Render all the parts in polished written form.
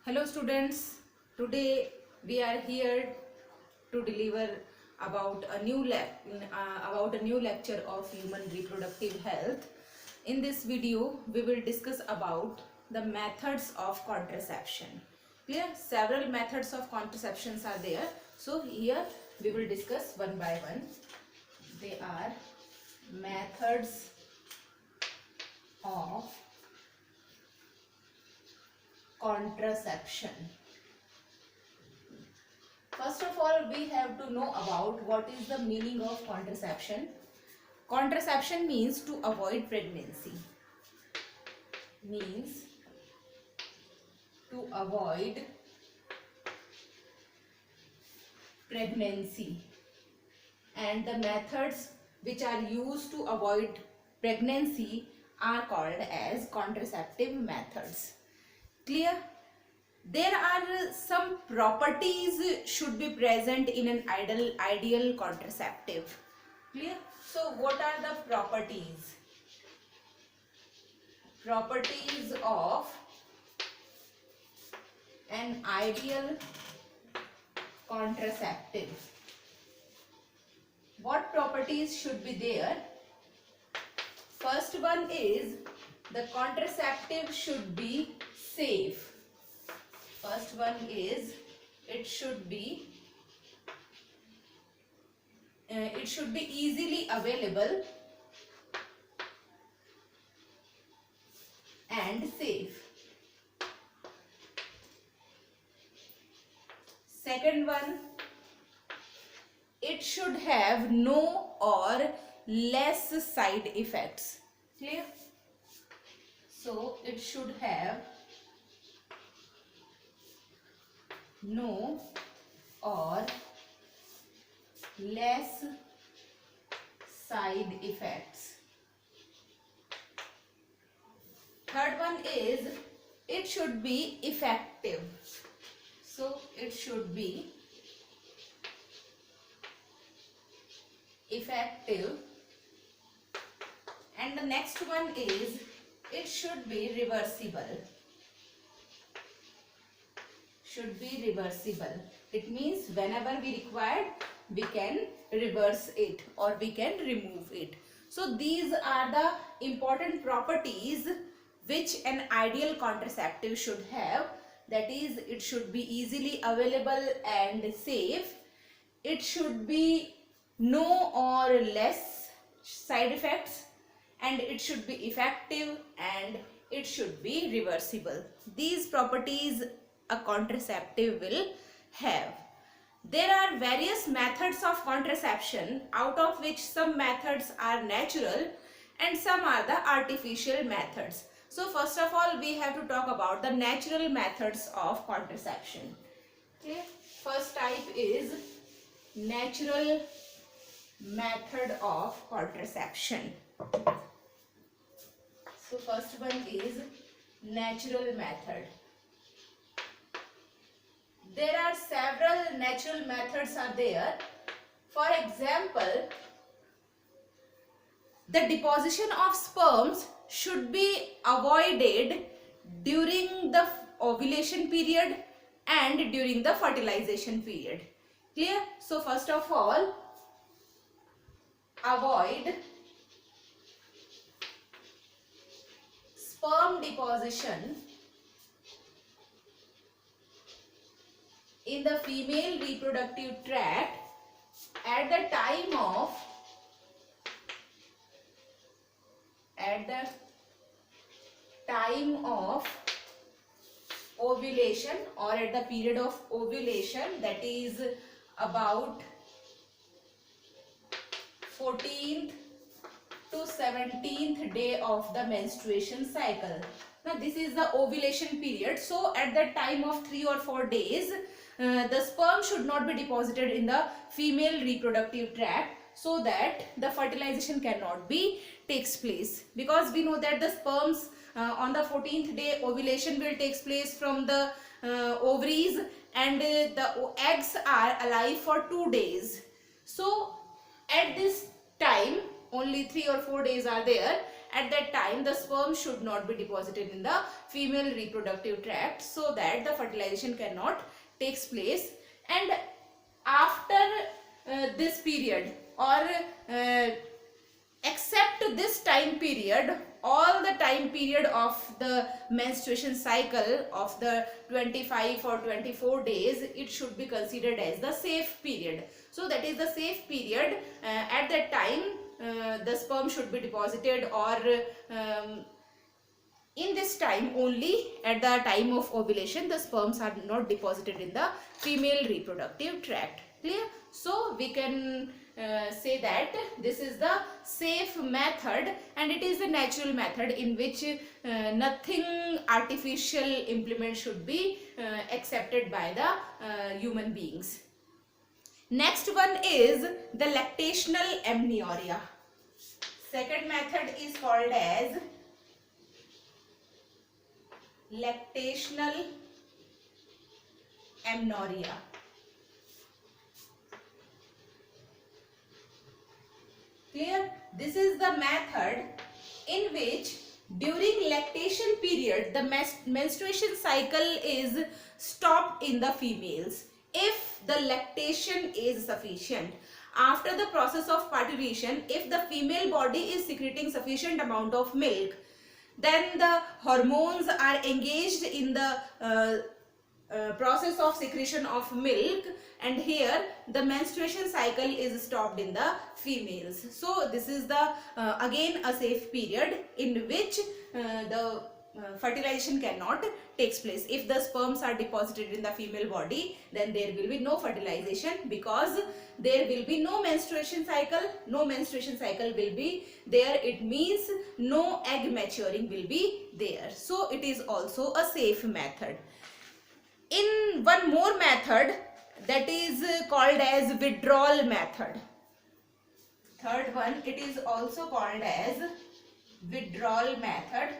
Hello students, today we are here to deliver about a new lecture of human reproductive health. In this video, we will discuss about the methods of contraception. Clear? Several methods of contraceptions are there. So here we will discuss one by one. They are methods of contraception. First of all, we have to know about what is the meaning of contraception. Contraception means to avoid pregnancy. Means to avoid pregnancy. And the methods which are used to avoid pregnancy are called as contraceptive methods. Clear? There are some properties should be present in an ideal contraceptive. Clear? So what are the properties? Properties of an ideal contraceptive. What properties should be there? First one is the contraceptive should be safe. First one is it should be easily available and safe. Second one, it should have no or less side effects. Clear? So it should have no or less side effects. Third one is it should be effective. So it should be effective. And the next one is it should be reversible. Should be reversible. It means whenever we require, we can reverse it or we can remove it. So these are the important properties which an ideal contraceptive should have. That is, it should be easily available and safe. It should be no or less side effects, and it should be effective, and it should be reversible. These properties a contraceptive will have. There are various methods of contraception, out of which some methods are natural and some are the artificial methods. So first of all, we have to talk about the natural methods of contraception. Okay. First type is natural method of contraception. So first one is natural method. There are several natural methods are there. For example, the deposition of sperms should be avoided during the ovulation period and during the fertilization period. Clear? So first of all, avoid sperm deposition in the female reproductive tract at the time of ovulation or at the period of ovulation, that is about 14th to 17th day of the menstruation cycle. Now this is the ovulation period. So at the time of 3 or 4 days, the sperm should not be deposited in the female reproductive tract, so that the fertilization cannot be takes place, because we know that the sperms on the 14th day ovulation will takes place from the ovaries, and the eggs are alive for 2 days. So at this time only 3 or 4 days are there, at that time the sperm should not be deposited in the female reproductive tract, so that the fertilization cannot takes place. And after this period, or except this time period, all the time period of the menstruation cycle of the 25 or 24 days, it should be considered as the safe period. So that is the safe period. At that time the sperm should be deposited, or in this time only, at the time of ovulation, the sperms are not deposited in the female reproductive tract. Clear? So we can say that this is the safe method, and it is a natural method in which nothing artificial implement should be accepted by the human beings. Next one is the lactational amenorrhea. Second method is called as lactational amenorrhea. Clear? This is the method in which during lactation period the menstruation cycle is stopped in the females if the lactation is sufficient. After the process of parturition, if the female body is secreting sufficient amount of milk, then the hormones are engaged in the process of secretion of milk, and here the menstruation cycle is stopped in the females. So this is the again a safe period in which the fertilization cannot takes place. If the sperms are deposited in the female body, then there will be no fertilization, because there will be no menstruation cycle. No menstruation cycle will be there, it means no egg maturing will be there. So it is also a safe method. In one more method, that is called as withdrawal method. Third one, it is also called as withdrawal method.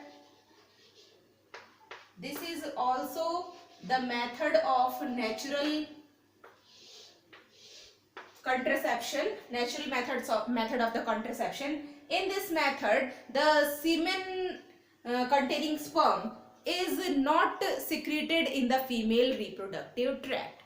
This is also the method of natural contraception, natural method of the contraception. In this method, the semen containing sperm is not secreted in the female reproductive tract.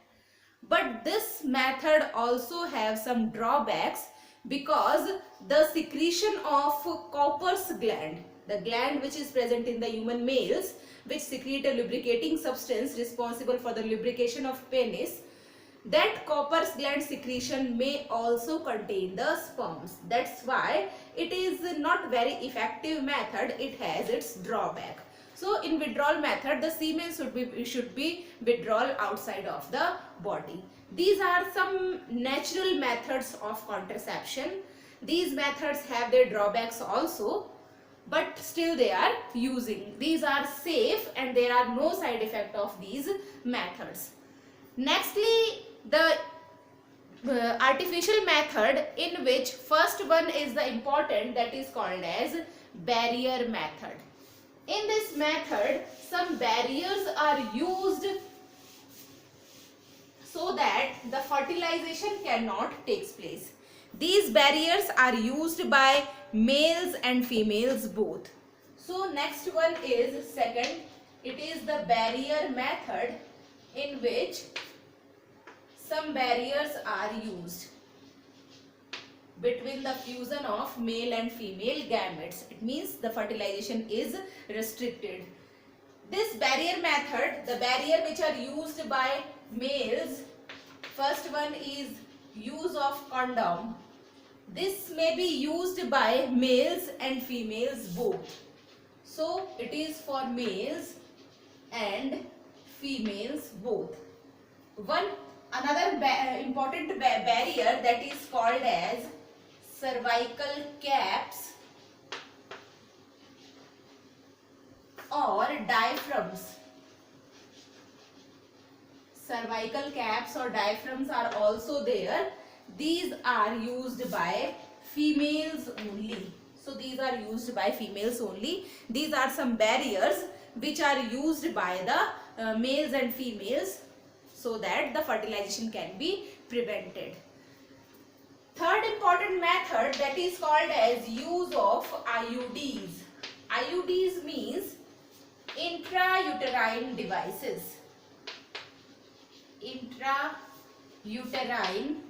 But this method also have some drawbacks, because the secretion of Cowper's gland, the gland which is present in the human males, which secrete a lubricating substance responsible for the lubrication of penis, that Cowper's gland secretion may also contain the sperms. That's why it is not very effective method. It has its drawback. So in withdrawal method, the semen should be withdrawal outside of the body. These are some natural methods of contraception. These methods have their drawbacks also, but still they are using. These are safe and there are no side effect of these methods. Nextly, the artificial method, in which first one is the important, that is called as barrier method. In this method, some barriers are used so that the fertilization cannot take place. These barriers are used by males and females both. So next one is second. It is the barrier method, in which some barriers are used between the fusion of male and female gametes. It means the fertilization is restricted. This barrier method, the barrier which are used by males, first one is use of condom. This may be used by males and females both. So it is for males and females both. Another important barrier, that is called as cervical caps or diaphragms. Cervical caps or diaphragms are also there. These are used by females only. So these are used by females only. These are some barriers which are used by the males and females, so that the fertilization can be prevented. Third important method, that is called as use of IUDs. IUDs means intrauterine devices. Intrauterine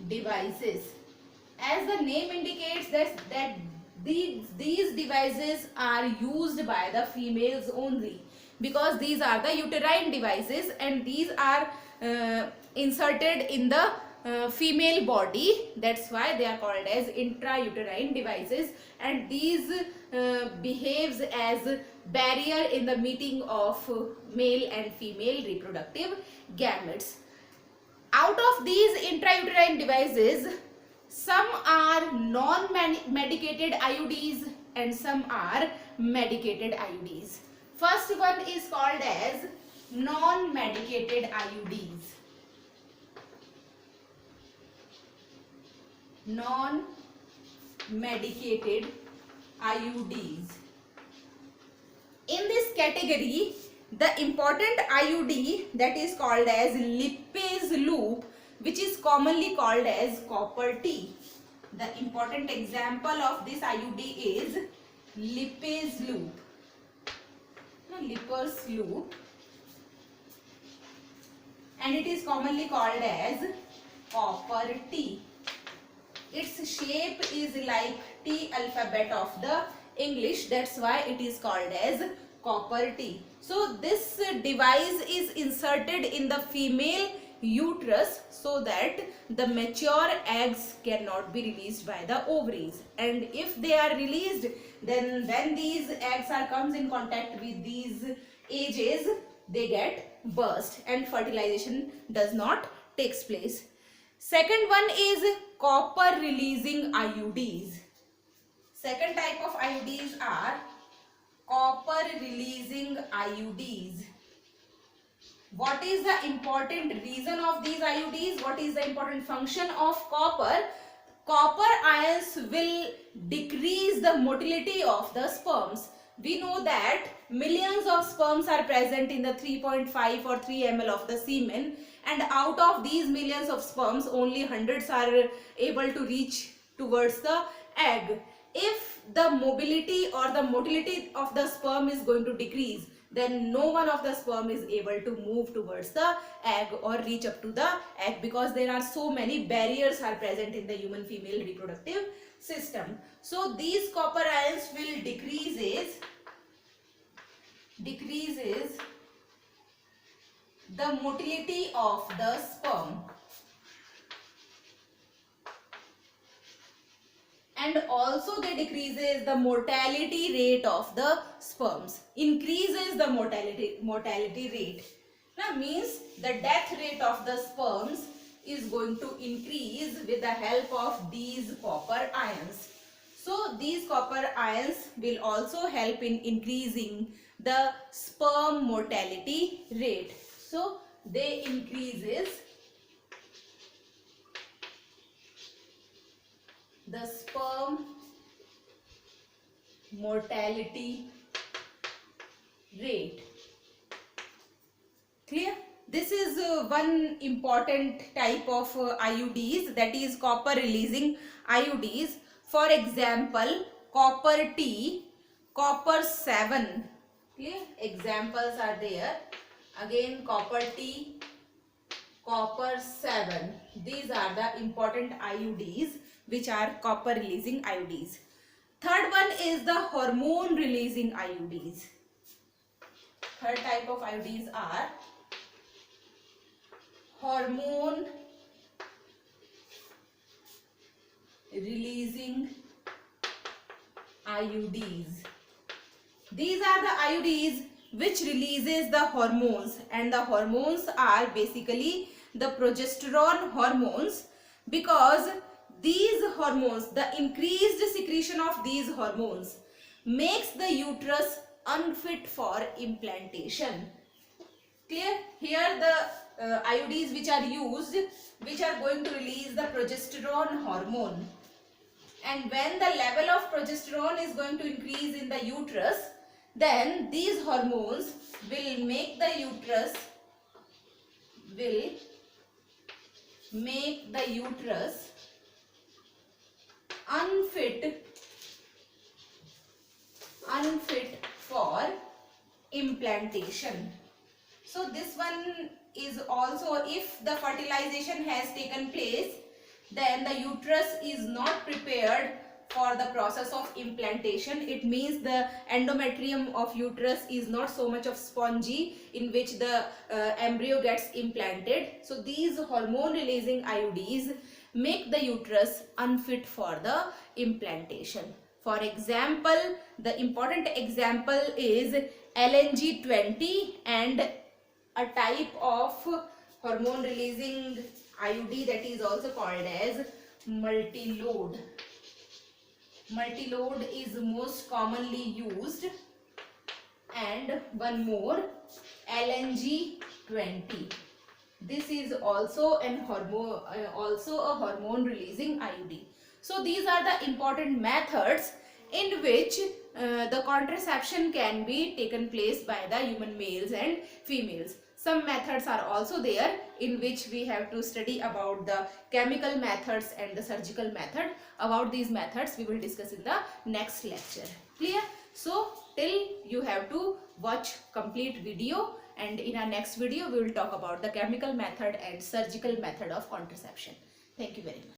devices. As the name indicates that these devices are used by the females only, because these are the uterine devices and these are inserted in the female body. That's why they are called as intrauterine devices, and these behaves as barrier in the meeting of male and female reproductive gametes. Out of these intrauterine devices, some are non-medicated IUDs and some are medicated IUDs. First one is called as non-medicated IUDs. Non-medicated IUDs. In this category, the important IUD that is called as lipase loop, which is commonly called as copper T. The important example of this IUD is lipase loop. Lipase loop, and it is commonly called as copper T. Its shape is like T alphabet of the English, that's why it is called as copper T. So this device is inserted in the female uterus so that the mature eggs cannot be released by the ovaries, and if they are released, then when these eggs comes in contact with these ages, they get burst and fertilization does not takes place. Second one is copper releasing IUDs. Second type of IUDs are copper releasing IUDs. What is the important reason of these IUDs? What is the important function of copper? Copper ions will decrease the motility of the sperms. We know that millions of sperms are present in the 3.5 or 3 ml of the semen, and out of these millions of sperms, only hundreds are able to reach towards the egg. If the mobility or the motility of the sperm is going to decrease, then no one of the sperm is able to move towards the egg or reach up to the egg, because there are so many barriers are present in the human female reproductive system. So these copper ions will decreases the motility of the sperm, and also they decreases the mortality rate of the sperms, increases the mortality rate. Now means the death rate of the sperms is going to increase with the help of these copper ions. So these copper ions will also help in increasing the sperm mortality rate. So they increases the sperm mortality rate. Clear? This is one important type of IUDs, that is copper releasing IUDs. For example, copper T, copper 7. Clear? Examples are there. Again copper T, copper 7. These are the important IUDs which are copper releasing IUDs. Third one is the hormone releasing IUDs. Third type of IUDs are hormone releasing IUDs. These are the IUDs which releases the hormones, and the hormones are basically the progesterone hormones, because these hormones, the increased secretion of these hormones makes the uterus unfit for implantation. Clear? Here the IUDs which are used, which are going to release the progesterone hormone, and when the level of progesterone is going to increase in the uterus, then these hormones will make the uterus unfit unfit for implantation. So this one is also, if the fertilization has taken place, then the uterus is not prepared for the process of implantation. It means the endometrium of uterus is not so much of spongy in which the embryo gets implanted. So these hormone releasing IUDs make the uterus unfit for the implantation. For example, the important example is LNG20 and a type of hormone releasing IUD that is also called as multi-load. Multi-load is most commonly used, and one more, LNG20. This is also a hormone releasing IUD. So these are the important methods in which the contraception can be taken place by the human males and females. Some methods are also there in which we have to study about the chemical methods and the surgical method. About these methods we will discuss in the next lecture. Clear? So till you have to watch complete video, and in our next video we will talk about the chemical method and surgical method of contraception. Thank you very much.